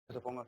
Se ponga.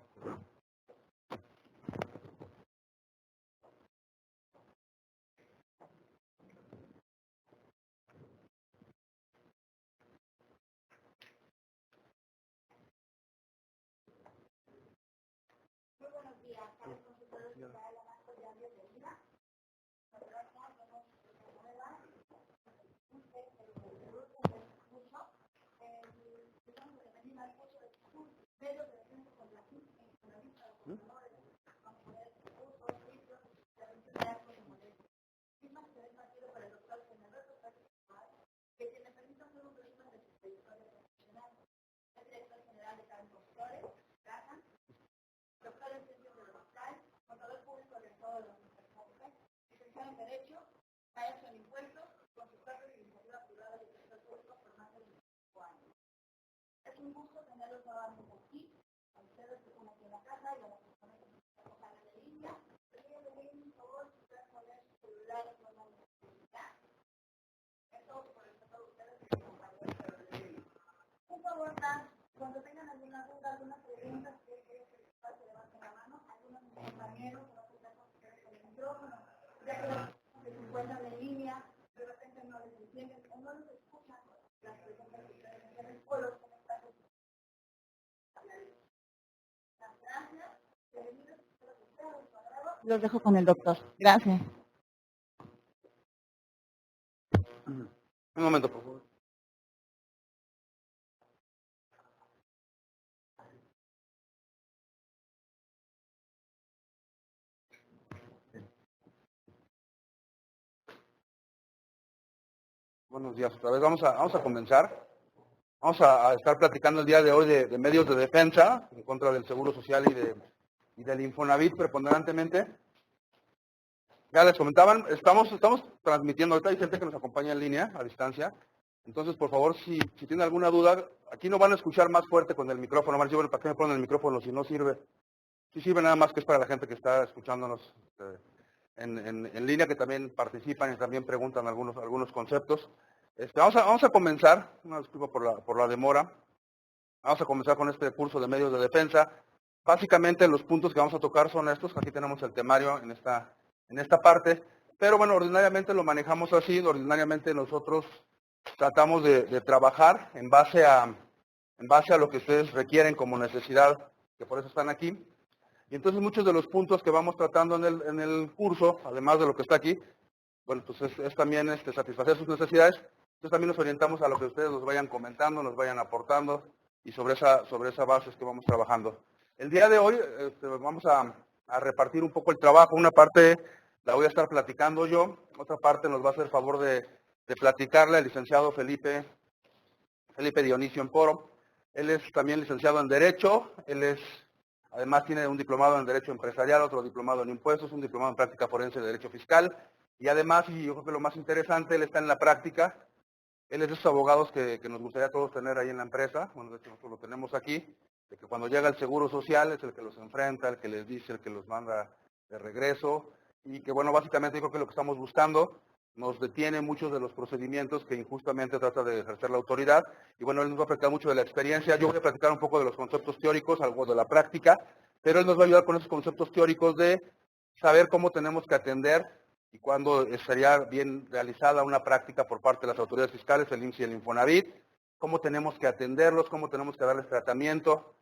Cuando tengan alguna duda, alguna pregunta, que levanten la mano, algunos compañeros el micrófono, ya que se encuentran en línea, de repente no les entienden o no les escuchan las preguntas que ustedes tienen o los comentarios. Gracias. Los dejo con el doctor. Gracias. Un momento, por favor. Buenos días otra vez. Vamos a comenzar. Vamos a estar platicando el día de hoy de medios de defensa en contra del Seguro Social y del Infonavit preponderantemente. Ya les comentaban, estamos transmitiendo, ahorita hay gente que nos acompaña en línea, a distancia. Entonces, por favor, si tienen alguna duda, aquí no van a escuchar más fuerte con el micrófono, más bueno, ¿para qué me ponen el micrófono si no sirve? Sí sirve nada más que es para la gente que está escuchándonos en línea, que también participan y también preguntan algunos conceptos. Vamos a comenzar, una disculpa por la demora. Vamos a comenzar con este curso de medios de defensa. Básicamente los puntos que vamos a tocar son estos. Aquí tenemos el temario en esta parte. Pero bueno, ordinariamente lo manejamos así. Ordinariamente nosotros tratamos de trabajar en base a lo que ustedes requieren como necesidad, que por eso están aquí. Y entonces muchos de los puntos que vamos tratando en el curso, además de lo que está aquí, bueno, pues es también satisfacer sus necesidades. Entonces también nos orientamos a lo que ustedes nos vayan comentando, nos vayan aportando, y sobre esa base es que vamos trabajando. El día de hoy vamos a repartir un poco el trabajo. Una parte la voy a estar platicando yo, otra parte nos va a hacer el favor de platicarle el licenciado Felipe Dionisio Emporo. Él es también licenciado en Derecho, además tiene un diplomado en Derecho Empresarial, otro diplomado en Impuestos, un diplomado en Práctica Forense de Derecho Fiscal, y además, y yo creo que lo más interesante, él está en la práctica. Él es de esos abogados que nos gustaría todos tener ahí en la empresa. Bueno, de hecho nosotros lo tenemos aquí, de que cuando llega el Seguro Social es el que los enfrenta, el que les dice, el que los manda de regreso, y que bueno, básicamente yo creo que lo que estamos buscando nos detiene muchos de los procedimientos que injustamente trata de ejercer la autoridad. Y bueno, él nos va a platicar mucho de la experiencia. Yo voy a platicar un poco de los conceptos teóricos, algo de la práctica, pero él nos va a ayudar con esos conceptos teóricos de saber cómo tenemos que atender y cuándo sería bien realizada una práctica por parte de las autoridades fiscales, el IMSS y el Infonavit, cómo tenemos que atenderlos, cómo tenemos que darles tratamiento,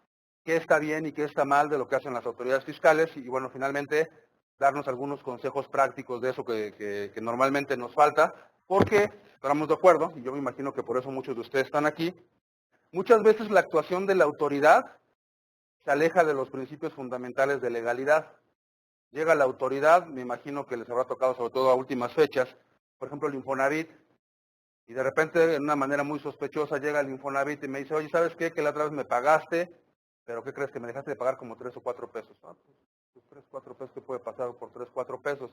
qué está bien y qué está mal de lo que hacen las autoridades fiscales, y bueno, finalmente darnos algunos consejos prácticos de eso que normalmente nos falta, porque estamos de acuerdo, y yo me imagino que por eso muchos de ustedes están aquí, muchas veces la actuación de la autoridad se aleja de los principios fundamentales de legalidad. Llega la autoridad, me imagino que les habrá tocado sobre todo a últimas fechas, por ejemplo el Infonavit, y de repente de una manera muy sospechosa llega el Infonavit y me dice, oye, ¿sabes qué? Que la otra vez me pagaste, pero ¿qué crees? Que me dejaste de pagar como 3 o 4 pesos. Ah, pues 3 o 4 pesos, ¿qué puede pasar por 3 o 4 pesos?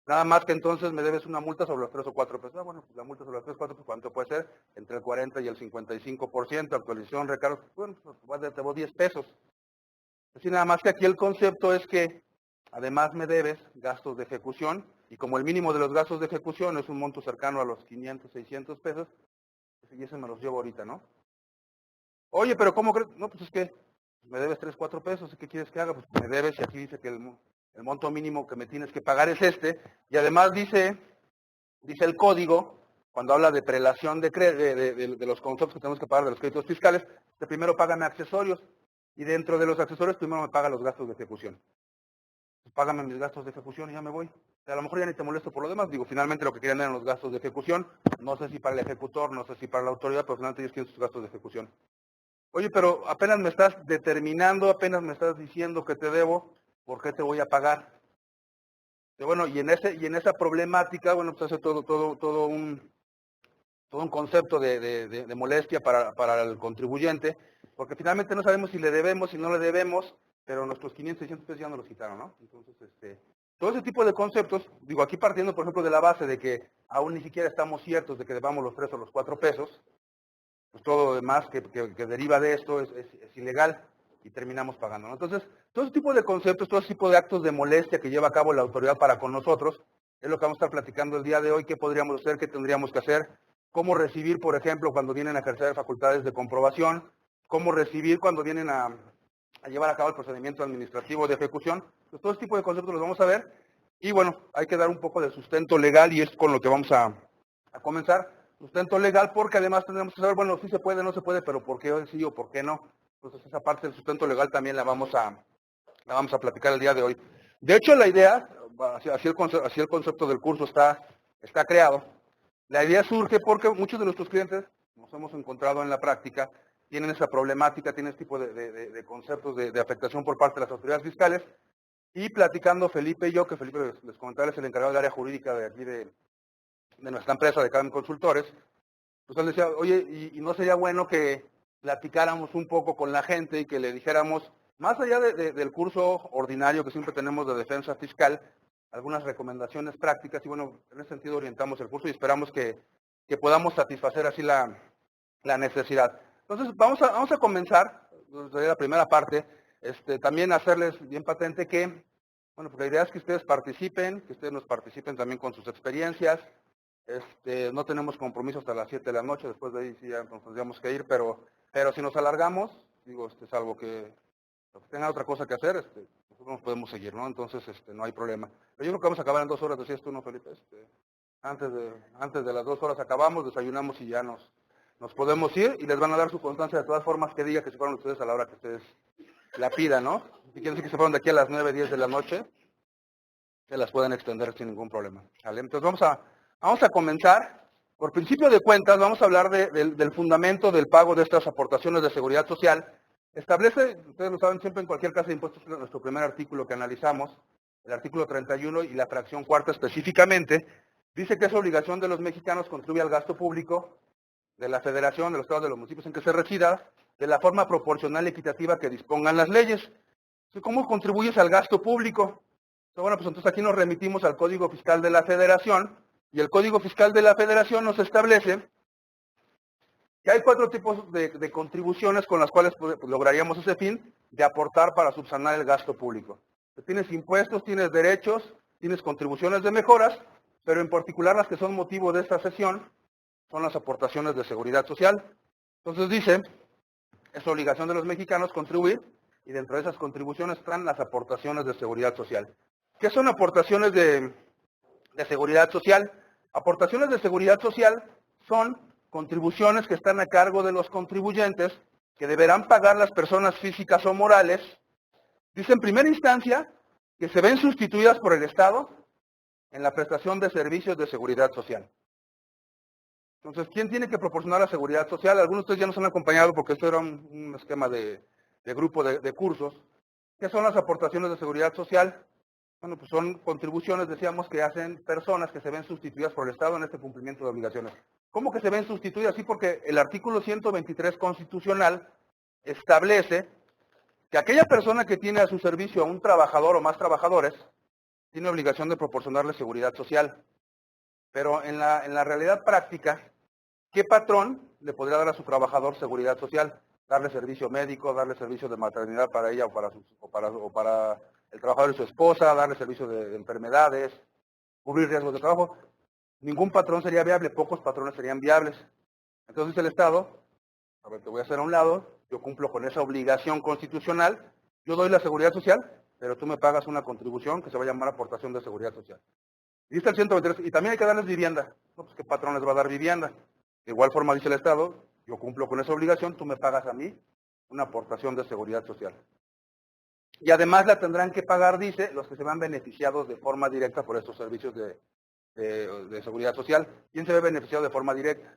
Nada más que entonces me debes una multa sobre los 3 o 4 pesos. Ah, bueno, pues la multa sobre los 3 o 4 pesos, ¿cuánto puede ser? Entre el 40 y el 55%, actualización, recargos, bueno, pues te debo 10 pesos. Así nada más que aquí el concepto es que además me debes gastos de ejecución, y como el mínimo de los gastos de ejecución es un monto cercano a los 500, 600 pesos, pues y ese me los llevo ahorita, ¿no? Oye, pero ¿cómo crees? No, pues es que Me debes 3, 4 pesos, ¿y qué quieres que haga? Pues me debes, y aquí dice que el monto mínimo que me tienes que pagar es este, y además dice el código, cuando habla de prelación de los conceptos que tenemos que pagar de los créditos fiscales, que primero págame accesorios, y dentro de los accesorios primero me paga los gastos de ejecución. Pues págame mis gastos de ejecución y ya me voy. O sea, a lo mejor ya ni te molesto por lo demás. Digo, finalmente lo que querían eran los gastos de ejecución. No sé si para el ejecutor, no sé si para la autoridad, pero finalmente ellos tienen sus gastos de ejecución. Oye, pero apenas me estás determinando, apenas me estás diciendo que te debo, ¿por qué te voy a pagar? Y bueno, y en esa problemática, bueno, pues hace todo un concepto de molestia para el contribuyente, porque finalmente no sabemos si le debemos, si no le debemos, pero nuestros 500, 600 pesos ya nos los quitaron, ¿no? Entonces, todo ese tipo de conceptos, digo, aquí partiendo, por ejemplo, de la base de que aún ni siquiera estamos ciertos de que debamos los 3 o los 4 pesos, pues todo lo demás que deriva de esto es ilegal y terminamos pagando, ¿no? Entonces, todo ese tipo de conceptos, todo ese tipo de actos de molestia que lleva a cabo la autoridad para con nosotros, es lo que vamos a estar platicando el día de hoy, qué podríamos hacer, qué tendríamos que hacer, cómo recibir, por ejemplo, cuando vienen a ejercer facultades de comprobación, cómo recibir cuando vienen a llevar a cabo el procedimiento administrativo de ejecución. Pues todo ese tipo de conceptos los vamos a ver. Y bueno, hay que dar un poco de sustento legal y es con lo que vamos a comenzar. Sustento legal porque además tenemos que saber, bueno, sí se puede, no se puede, pero ¿por qué sí o por qué no? Entonces esa parte del sustento legal también la vamos a platicar el día de hoy. De hecho, la idea, así el concepto del curso está creado. La idea surge porque muchos de nuestros clientes, nos hemos encontrado en la práctica, tienen esa problemática, tienen este tipo de conceptos de afectación por parte de las autoridades fiscales. Y platicando Felipe y yo, que Felipe les comentaba, es el encargado del área jurídica de aquí de nuestra empresa, de Cadem Consultores, pues él decía, oye, y no sería bueno que platicáramos un poco con la gente y que le dijéramos, más allá del curso ordinario que siempre tenemos de defensa fiscal, algunas recomendaciones prácticas y bueno, en ese sentido orientamos el curso y esperamos que podamos satisfacer así la necesidad. Entonces, vamos a comenzar, desde la primera parte, también hacerles bien patente que, bueno, pues la idea es que ustedes participen, que ustedes nos participen también con sus experiencias. No tenemos compromiso hasta las 7 de la noche, después de ahí sí ya nos tendríamos que ir, pero si nos alargamos, digo, salvo que tengan otra cosa que hacer, nosotros nos podemos seguir, ¿no? Entonces, no hay problema. Pero yo creo que vamos a acabar en 2 horas, decías tú, ¿no, Felipe? Antes de las 2 horas acabamos, desayunamos y ya nos podemos ir y les van a dar su constancia de todas formas que diga que se fueron ustedes a la hora que ustedes la pidan, ¿no? Si quieren decir que se fueron de aquí a las 9, 10 de la noche, se las pueden extender sin ningún problema. ¿Vale? Entonces vamos a comenzar. Por principio de cuentas, vamos a hablar del fundamento del pago de estas aportaciones de seguridad social. Establece, ustedes lo saben, siempre en cualquier casa de impuestos, nuestro primer artículo que analizamos, el artículo 31 y la fracción cuarta específicamente, dice que es obligación de los mexicanos contribuir al gasto público de la federación, de los estados, de los municipios en que se resida, de la forma proporcional y equitativa que dispongan las leyes. ¿Cómo contribuyes al gasto público? Bueno, pues entonces aquí nos remitimos al Código Fiscal de la Federación, y el Código Fiscal de la Federación nos establece que hay 4 tipos de contribuciones con las cuales pues, lograríamos ese fin de aportar para subsanar el gasto público. Tienes impuestos, tienes derechos, tienes contribuciones de mejoras, pero en particular las que son motivo de esta sesión son las aportaciones de seguridad social. Entonces dice, es obligación de los mexicanos contribuir, y dentro de esas contribuciones están las aportaciones de seguridad social. ¿Qué son aportaciones de seguridad social? Aportaciones de seguridad social son contribuciones que están a cargo de los contribuyentes, que deberán pagar las personas físicas o morales. Dice en primera instancia que se ven sustituidas por el Estado en la prestación de servicios de seguridad social. Entonces, ¿quién tiene que proporcionar la seguridad social? Algunos de ustedes ya nos han acompañado porque esto era un esquema de grupo de cursos. ¿Qué son las aportaciones de seguridad social? Bueno, pues son contribuciones, decíamos, que hacen personas que se ven sustituidas por el Estado en este cumplimiento de obligaciones. ¿Cómo que se ven sustituidas? Sí, porque el artículo 123 constitucional establece que aquella persona que tiene a su servicio a un trabajador o más trabajadores tiene obligación de proporcionarle seguridad social. Pero en la realidad práctica, ¿qué patrón le podría dar a su trabajador seguridad social? Darle servicio médico, darle servicio de maternidad para ella o para el trabajador y su esposa, darle servicio de enfermedades, cubrir riesgos de trabajo. Ningún patrón sería viable, pocos patrones serían viables. Entonces el Estado, a ver, te voy a hacer a un lado, yo cumplo con esa obligación constitucional, yo doy la seguridad social, pero tú me pagas una contribución que se va a llamar aportación de seguridad social. Y dice el 123, y también hay que darles vivienda. No, pues ¿qué patrón les va a dar vivienda? De igual forma dice el Estado, yo cumplo con esa obligación, tú me pagas a mí una aportación de seguridad social. Y además la tendrán que pagar, dice, los que se vean beneficiados de forma directa por estos servicios de seguridad social. ¿Quién se ve beneficiado de forma directa?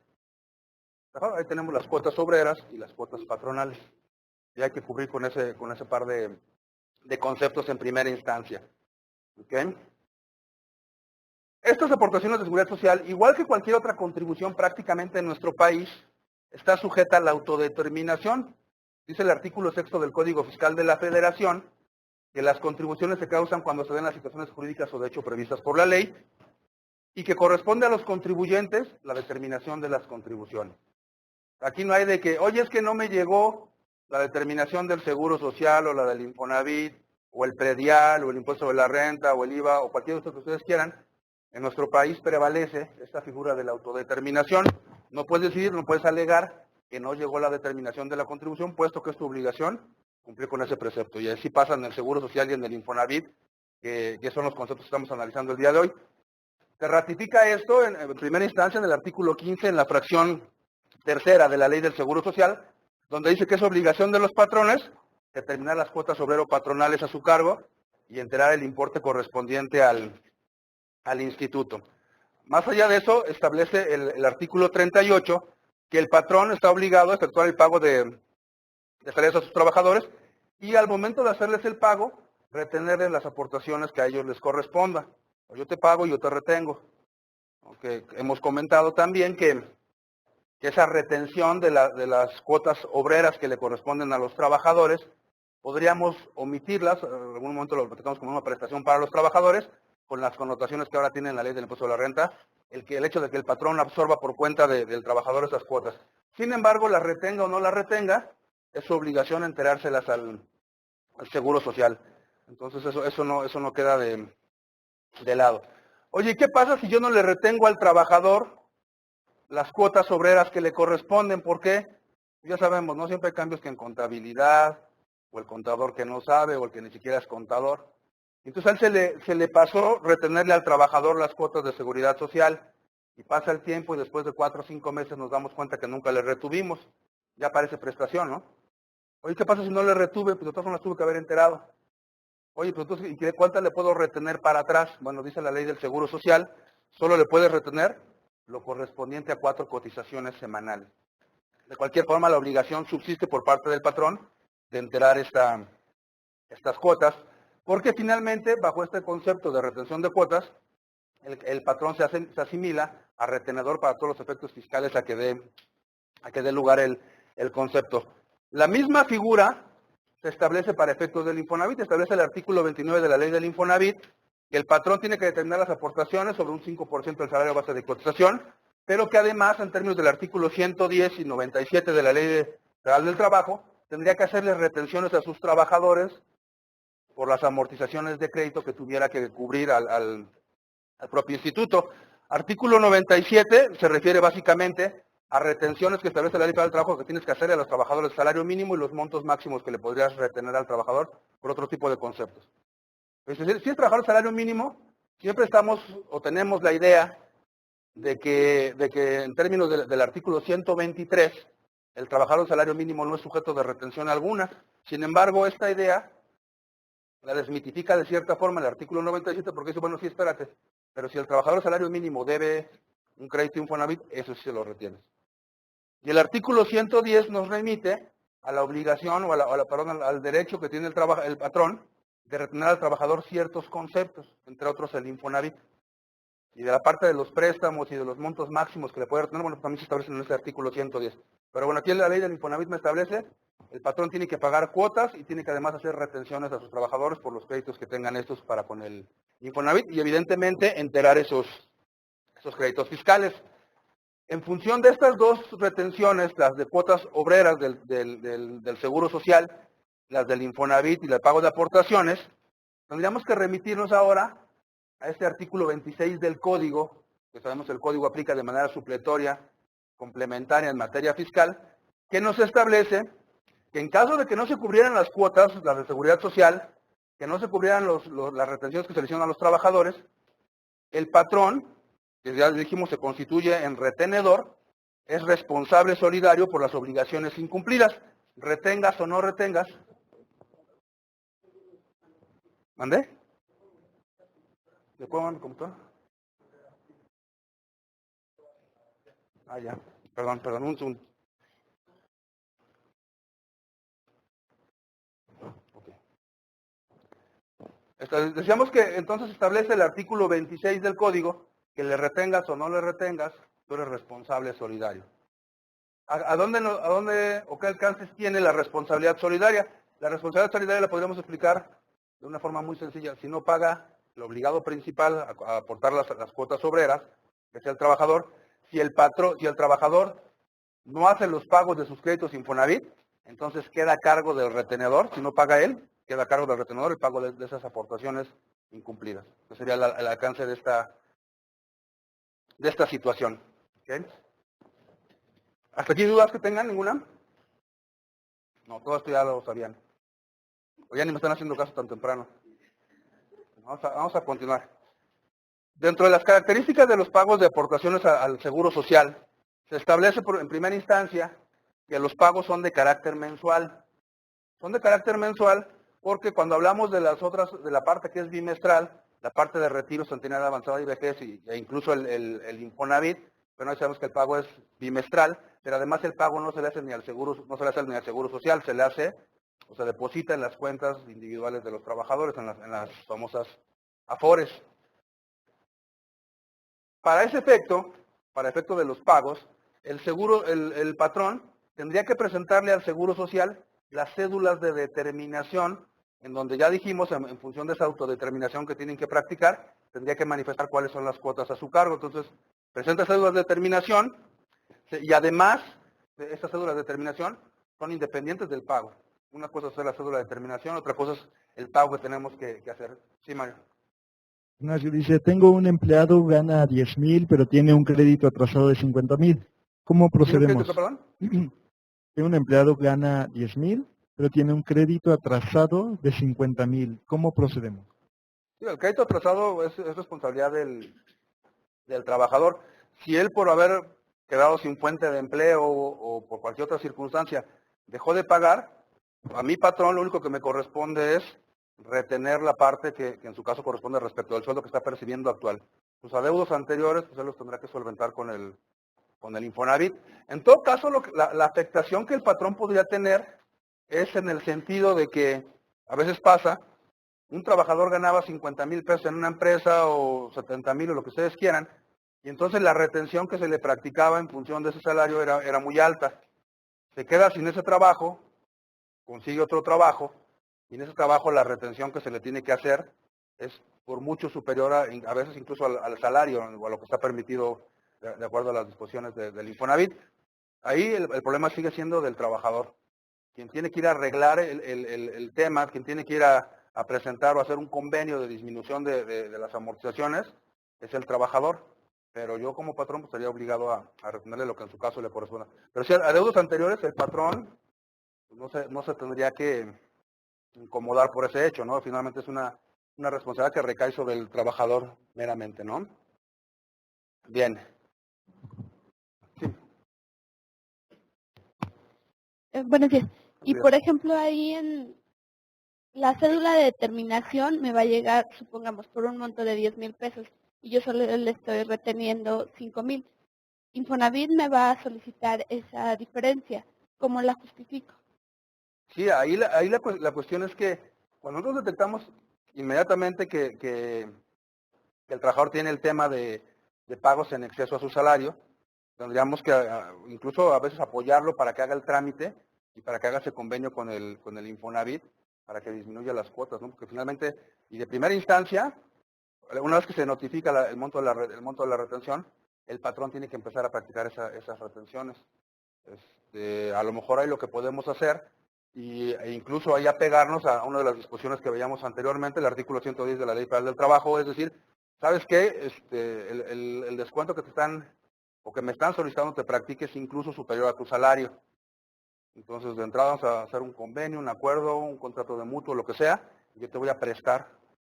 Ahí tenemos las cuotas obreras y las cuotas patronales. Y hay que cubrir con ese par de conceptos en primera instancia. ¿Okay? Estas aportaciones de seguridad social, igual que cualquier otra contribución prácticamente en nuestro país, está sujeta a la autodeterminación. Dice el artículo 6 del Código Fiscal de la Federación que las contribuciones se causan cuando se den las situaciones jurídicas o de hecho previstas por la ley y que corresponde a los contribuyentes la determinación de las contribuciones. Aquí no hay de que, oye, es que no me llegó la determinación del Seguro Social o la del Infonavit o el predial o el impuesto de la renta o el IVA o cualquier otro que ustedes quieran. En nuestro país prevalece esta figura de la autodeterminación. No puedes decidir, no puedes alegar que no llegó la determinación de la contribución, puesto que es tu obligación cumplir con ese precepto. Y así pasa en el Seguro Social y en el Infonavit, que son los conceptos que estamos analizando el día de hoy. Se ratifica esto en primera instancia en el artículo 15, en la fracción tercera de la Ley del Seguro Social, donde dice que es obligación de los patrones determinar las cuotas obrero-patronales a su cargo y enterar el importe correspondiente al instituto. Más allá de eso, establece el artículo 38 que el patrón está obligado a efectuar el pago de salarios a sus trabajadores y al momento de hacerles el pago, retenerles las aportaciones que a ellos les corresponda. Yo te pago y yo te retengo. Okay. Hemos comentado también que esa retención de las cuotas obreras que le corresponden a los trabajadores, podríamos omitirlas, en algún momento lo platicamos como una prestación para los trabajadores, con las connotaciones que ahora tiene la ley del impuesto de la renta, el hecho de que el patrón absorba por cuenta del trabajador esas cuotas. Sin embargo, la retenga o no la retenga, es su obligación enterárselas al Seguro Social. Entonces eso no queda de lado. Oye, ¿qué pasa si yo no le retengo al trabajador las cuotas obreras que le corresponden? ¿Por qué? Ya sabemos, no siempre hay cambios que en contabilidad, o el contador que no sabe, o el que ni siquiera es contador. Entonces a él se le pasó retenerle al trabajador las cuotas de seguridad social, y pasa el tiempo y después de 4 o 5 meses nos damos cuenta que nunca le retuvimos. Ya parece prestación, ¿no? Oye, ¿qué pasa si no le retuve? Pues de todas formas tuve que haber enterado. Oye, pero entonces, ¿y cuántas le puedo retener para atrás? Bueno, dice la ley del Seguro Social, solo le puedes retener lo correspondiente a 4 cotizaciones semanales. De cualquier forma, la obligación subsiste por parte del patrón de enterar estas cuotas, porque finalmente, bajo este concepto de retención de cuotas, el patrón se asimila a retenedor para todos los efectos fiscales a que dé lugar el concepto. La misma figura se establece para efectos del Infonavit, establece el artículo 29 de la ley del Infonavit, que el patrón tiene que determinar las aportaciones sobre un 5% del salario base de cotización, pero que además, en términos del artículo 110 y 97 de la Ley Federal del Trabajo, tendría que hacerles retenciones a sus trabajadores por las amortizaciones de crédito que tuviera que cubrir al propio instituto. Artículo 97 se refiere básicamente a retenciones que establece la Ley Federal del Trabajo que tienes que hacerle a los trabajadores el salario mínimo y los montos máximos que le podrías retener al trabajador por otro tipo de conceptos. Es decir, si es trabajador el salario mínimo, siempre estamos o tenemos la idea de que en términos del artículo 123, el trabajador del salario mínimo no es sujeto de retención alguna. Sin embargo, esta idea la desmitifica de cierta forma el artículo 97 porque dice, bueno, sí, espérate, pero si el trabajador del salario mínimo debe un crédito Infonavit, eso sí se lo retienes. Y el artículo 110 nos remite a la obligación o al derecho que tiene el patrón de retener al trabajador ciertos conceptos, entre otros el Infonavit. Y de la parte de los préstamos y de los montos máximos que le puede retener, bueno, también se establecen en este artículo 110. Pero bueno, aquí en la ley del Infonavit me establece, el patrón tiene que pagar cuotas y tiene que además hacer retenciones a sus trabajadores por los créditos que tengan estos para con el Infonavit y evidentemente enterar esos créditos fiscales. En función de estas dos retenciones, las de cuotas obreras del Seguro Social, las del Infonavit y el pago de aportaciones, tendríamos que remitirnos ahora a este artículo 26 del Código, que sabemos que el Código aplica de manera supletoria, complementaria en materia fiscal, que nos establece que en caso de que no se cubrieran las cuotas, las de seguridad social, que no se cubrieran las retenciones que se le hicieron a los trabajadores, el patrón, que ya dijimos se constituye en retenedor, es responsable solidario por las obligaciones incumplidas, retengas o no retengas. ¿Mandé? ¿Le puedo mandar mi computadora? Ah, ya. Perdón, un segundo. Decíamos que entonces establece el artículo 26 del código que le retengas o no le retengas, tú eres responsable solidario. ¿A dónde o qué alcances tiene la responsabilidad solidaria? La responsabilidad solidaria la podríamos explicar de una forma muy sencilla. Si no paga el obligado principal a aportar las cuotas obreras, que sea el trabajador, si el trabajador no hace los pagos de sus créditos Infonavit, entonces queda a cargo del retenedor. Si no paga él, queda a cargo del retenedor el pago de esas aportaciones incumplidas. Ese sería el alcance de esta situación. ¿Okay? ¿Hasta aquí dudas que tengan? ¿Ninguna? No, todo esto ya lo sabían. O ya ni me están haciendo caso tan temprano. Vamos a continuar. Dentro de las características de los pagos de aportaciones al Seguro Social, se establece en primera instancia que los pagos son de carácter mensual. Son de carácter mensual porque cuando hablamos de la parte que es bimestral, la parte de retiro, centenaria avanzada y vejez, e incluso el Infonavit, pero no sabemos que el pago es bimestral, pero además el pago no se le hace ni al Seguro Social, se le hace o se deposita en las cuentas individuales de los trabajadores, en las famosas AFORES. Para ese efecto, para efecto de los pagos, el patrón tendría que presentarle al Seguro Social las cédulas de determinación, en donde ya dijimos, en función de esa autodeterminación que tienen que practicar, tendría que manifestar cuáles son las cuotas a su cargo. Entonces, presenta cédulas de determinación y además, estas cédulas de determinación son independientes del pago. Una cosa es hacer la cédula de determinación, otra cosa es el pago que tenemos que hacer. Sí, Mario. Ignacio dice, tengo un empleado, gana 10,000, pero tiene un crédito atrasado de 50,000. ¿Cómo procedemos? ¿Perdón? Tengo un empleado, gana 10,000, pero tiene un crédito atrasado de 50,000. ¿Cómo procedemos? Sí, el crédito atrasado es responsabilidad del trabajador. Si él por haber quedado sin fuente de empleo o por cualquier otra circunstancia dejó de pagar, a mi patrón lo único que me corresponde es retener la parte que en su caso corresponde respecto al sueldo que está percibiendo actual. Sus adeudos anteriores, pues él los tendrá que solventar con el Infonavit. En todo caso, la afectación que el patrón podría tener es en el sentido de que a veces pasa, un trabajador ganaba 50,000 pesos en una empresa o 70,000 o lo que ustedes quieran, y entonces la retención que se le practicaba en función de ese salario era muy alta. Se queda sin ese trabajo, consigue otro trabajo, y en ese trabajo la retención que se le tiene que hacer es por mucho superior a veces incluso al salario o a lo que está permitido de acuerdo a las disposiciones del Infonavit. Ahí el problema sigue siendo del trabajador. Quien tiene que ir a arreglar el tema, quien tiene que ir a presentar o hacer un convenio de disminución de las amortizaciones, es el trabajador. Pero yo como patrón pues, estaría obligado a retenerle lo que en su caso le corresponda. Pero si a deudos anteriores, el patrón no se tendría que incomodar por ese hecho, ¿no? Finalmente es una responsabilidad que recae sobre el trabajador meramente, ¿no? Bien. Sí. Buenos días. Y por ejemplo, ahí en la cédula de determinación me va a llegar, supongamos, por un monto de 10,000 pesos y yo solo le estoy reteniendo 5,000. Infonavit me va a solicitar esa diferencia. ¿Cómo la justifico? Sí, ahí la cuestión es que cuando nosotros detectamos inmediatamente que el trabajador tiene el tema de pagos en exceso a su salario, tendríamos que incluso a veces apoyarlo para que haga el trámite y para que haga ese convenio con el Infonavit para que disminuya las cuotas, ¿no? Porque finalmente, y de primera instancia, una vez que se notifica el monto de la retención, el patrón tiene que empezar a practicar esas retenciones. A lo mejor ahí lo que podemos hacer, e incluso ahí apegarnos a una de las disposiciones que veíamos anteriormente, el artículo 110 de la Ley Federal del Trabajo, es decir, ¿sabes qué? El descuento que te están o que me están solicitando te practiques incluso superior a tu salario. Entonces, de entrada vamos a hacer un convenio, un acuerdo, un contrato de mutuo, lo que sea, y yo te voy a prestar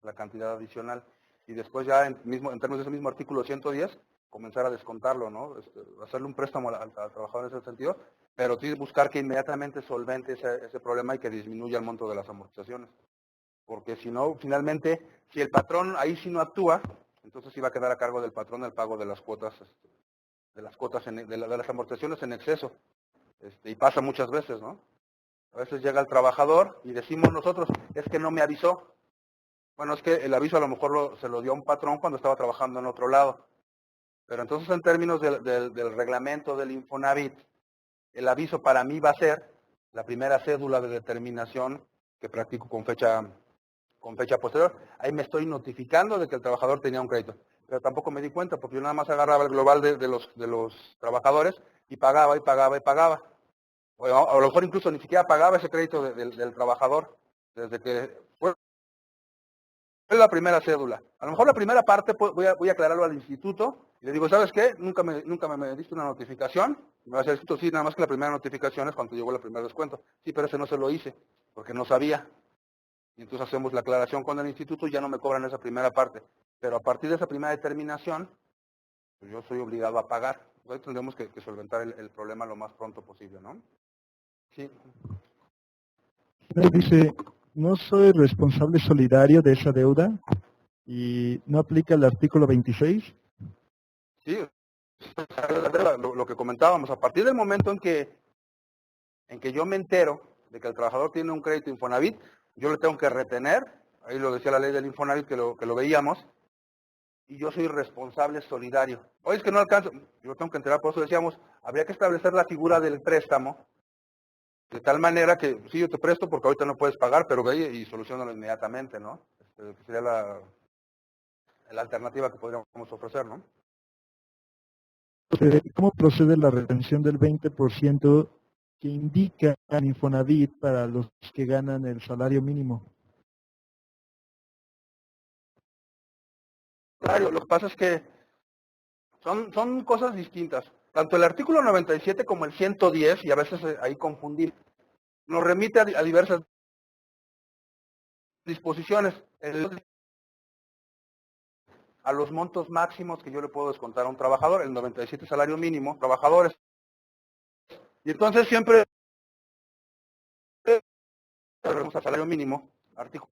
la cantidad adicional. Y después ya en términos de ese mismo artículo 110, comenzar a descontarlo, ¿no? Hacerle un préstamo al trabajador en ese sentido, pero sí buscar que inmediatamente solvente ese problema y que disminuya el monto de las amortizaciones. Porque si no, finalmente, si el patrón ahí sí no actúa, entonces sí va a quedar a cargo del patrón el pago de las cuotas, de las amortizaciones en exceso. Y pasa muchas veces, ¿no? A veces llega el trabajador y decimos nosotros, es que no me avisó. Bueno, es que el aviso a lo mejor se lo dio a un patrón cuando estaba trabajando en otro lado. Pero entonces en términos del reglamento del Infonavit, el aviso para mí va a ser la primera cédula de determinación que practico con fecha posterior. Ahí me estoy notificando de que el trabajador tenía un crédito. Pero tampoco me di cuenta porque yo nada más agarraba el global de los trabajadores y pagaba y pagaba y pagaba. O a lo mejor incluso ni siquiera pagaba ese crédito del trabajador. Desde que fue la primera cédula. A lo mejor la primera parte voy a aclararlo al instituto y le digo, ¿sabes qué? Nunca me diste una notificación. Y me va a decir, el instituto, sí, nada más que la primera notificación es cuando llegó el primer descuento. Sí, pero ese no se lo hice porque no sabía. Y entonces hacemos la aclaración con el instituto y ya no me cobran esa primera parte. Pero a partir de esa primera determinación, pues yo soy obligado a pagar. Entonces tendremos que solventar el problema lo más pronto posible, ¿no? Sí. Dice, no soy responsable solidario de esa deuda y no aplica el artículo 26. Sí, lo que comentábamos, a partir del momento en que yo me entero de que el trabajador tiene un crédito Infonavit, yo le tengo que retener, ahí lo decía la ley del Infonavit que lo veíamos, y yo soy responsable solidario. Oye, es que no alcanzo, yo tengo que enterar, por eso decíamos, habría que establecer la figura del préstamo, de tal manera que, sí, yo te presto porque ahorita no puedes pagar, pero ve y solucionalo inmediatamente, ¿no? Que sería la alternativa que podríamos ofrecer, ¿no? ¿Cómo procede la retención del 20% que indica el Infonavit para los que ganan el salario mínimo? Claro, lo que pasa es que son cosas distintas. Tanto el artículo 97 como el 110, y a veces ahí confundir, nos remite a diversas disposiciones. A los montos máximos que yo le puedo descontar a un trabajador, el 97 salario mínimo, trabajadores. Y entonces siempre, al salario mínimo, artículo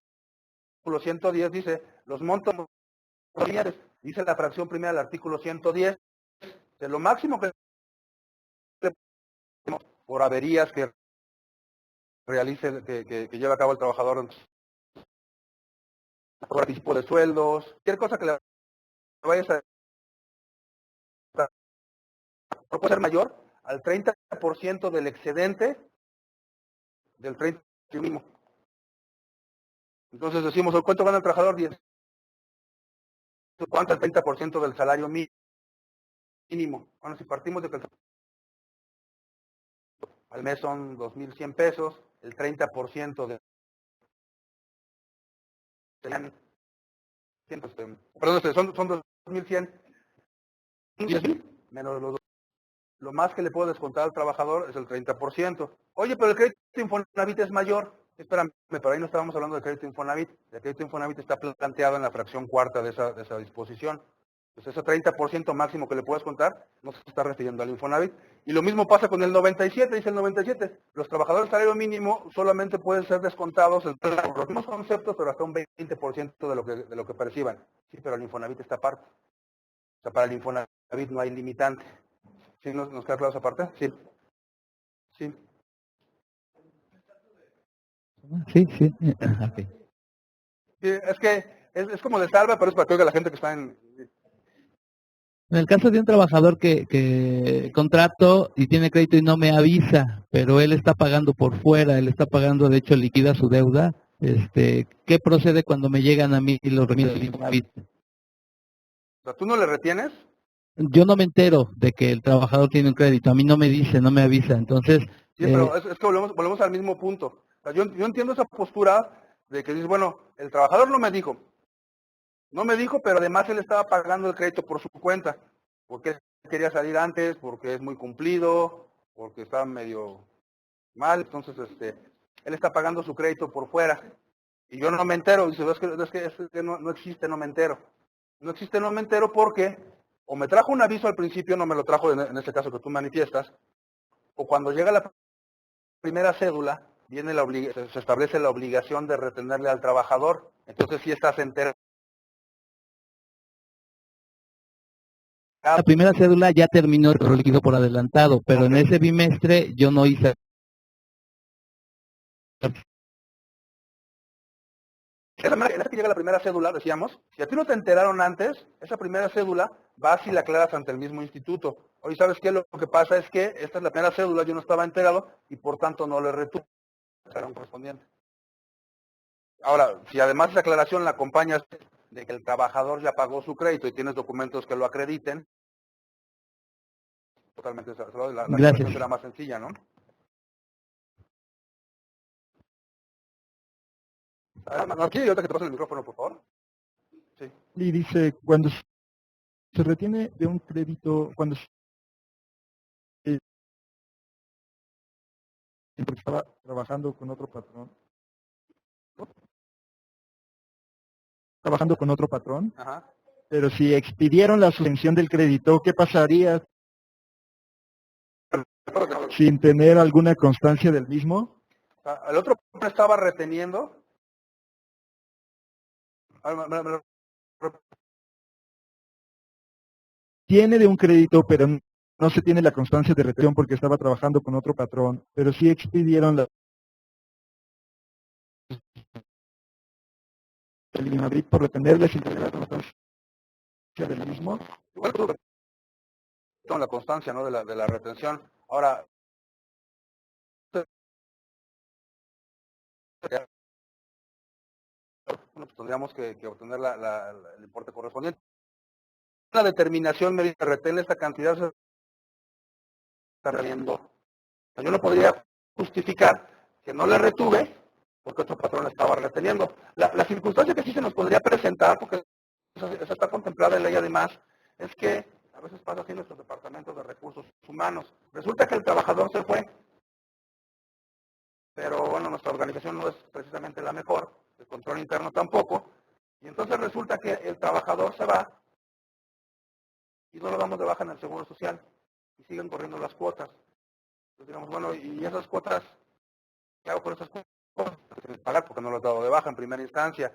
110 dice, los montos familiares, dice la fracción primera del artículo 110, de lo máximo que por averías que realice, que lleve a cabo el trabajador, por anticipo de sueldos, cualquier cosa que le vaya a no puede ser mayor al 30% del excedente del 30 mínimo. Entonces decimos, ¿cuánto gana el trabajador? 10. ¿Cuánto? El 30% del salario mínimo. Bueno, si partimos de que al mes son 2,100 pesos, el 30% de... Perdón, son 2,100, 10,000 menos los... Lo más que le puedo descontar al trabajador es el 30%. Oye, pero el crédito Infonavit es mayor. Espérame, pero ahí no estábamos hablando del crédito Infonavit. El crédito Infonavit está planteado en la fracción cuarta de esa disposición. Entonces ese 30% máximo que le puedes contar no se está refiriendo al Infonavit. Y lo mismo pasa con el 97, dice el 97. Los trabajadores de salario mínimo solamente pueden ser descontados por los mismos conceptos, pero hasta un 20% de lo que perciban. Sí, pero el Infonavit está aparte. O sea, para el Infonavit no hay limitante. ¿Sí nos queda claro esa parte? Sí. Sí. Sí, sí. Okay. Sí, es que es como de salva, pero es para que oiga la gente que está en... En el caso de un trabajador que contrato y tiene crédito y no me avisa, pero él está pagando por fuera, él está pagando, de hecho liquida su deuda, ¿qué procede cuando me llegan a mí los remisos del Infonavit? O sea, ¿tú no le retienes? Yo no me entero de que el trabajador tiene un crédito, a mí no me dice, no me avisa, entonces... Sí, pero es que volvemos al mismo punto. O sea, yo entiendo esa postura de que dices, bueno, el trabajador no me dijo, pero además él estaba pagando el crédito por su cuenta, porque él quería salir antes, porque es muy cumplido, porque está medio mal, entonces él está pagando su crédito por fuera y yo no me entero. Dice, es que no existe, no me entero. No existe, no me entero porque o me trajo un aviso al principio, no me lo trajo en este caso que tú manifiestas, o cuando llega la primera cédula, viene se establece la obligación de retenerle al trabajador. Entonces sí estás enterado. La primera cédula ya terminó el cobro líquido por adelantado, pero en ese bimestre yo no hice. En la que llega la primera cédula, decíamos, si a ti no te enteraron antes, esa primera cédula vas y la aclaras ante el mismo instituto. Oye, ¿sabes qué? Lo que pasa es que esta es la primera cédula, yo no estaba enterado y por tanto no le retuve. Será un correspondiente. Ahora, si además esa aclaración la acompañas de que el trabajador ya pagó su crédito y tienes documentos que lo acrediten, totalmente la aclaración será más sencilla, ¿no? Aquí, ahorita que te pasen el micrófono, por favor. Sí. Y dice, cuando se retiene de un crédito, cuando porque estaba trabajando con otro patrón, Ajá. pero si expidieron la suspensión del crédito, ¿qué pasaría sin tener alguna constancia del mismo? El otro estaba reteniendo. Tiene de un crédito, pero no se tiene la constancia de retención porque estaba trabajando con otro patrón, pero sí expidieron la el INAVIT por retenerle sin tener la constancia del mismo. Igual con la constancia, ¿no? de la retención. Ahora, bueno, pues tendríamos que obtener el importe correspondiente. La determinación me dice, retén esta cantidad, se está reteniendo. Yo no podría justificar que no le retuve porque otro patrón estaba reteniendo. La circunstancia que sí se nos podría presentar, porque esa está contemplada en ley además, es que a veces pasa así en nuestros departamentos de recursos humanos. Resulta que el trabajador se fue, pero bueno, nuestra organización no es precisamente la mejor, el control interno tampoco, y entonces resulta que el trabajador se va y no lo damos de baja en el Seguro Social y siguen corriendo las cuotas. Entonces digamos, bueno, ¿y esas cuotas? ¿Qué hago con esas cuotas? Pagar porque no lo he dado de baja en primera instancia.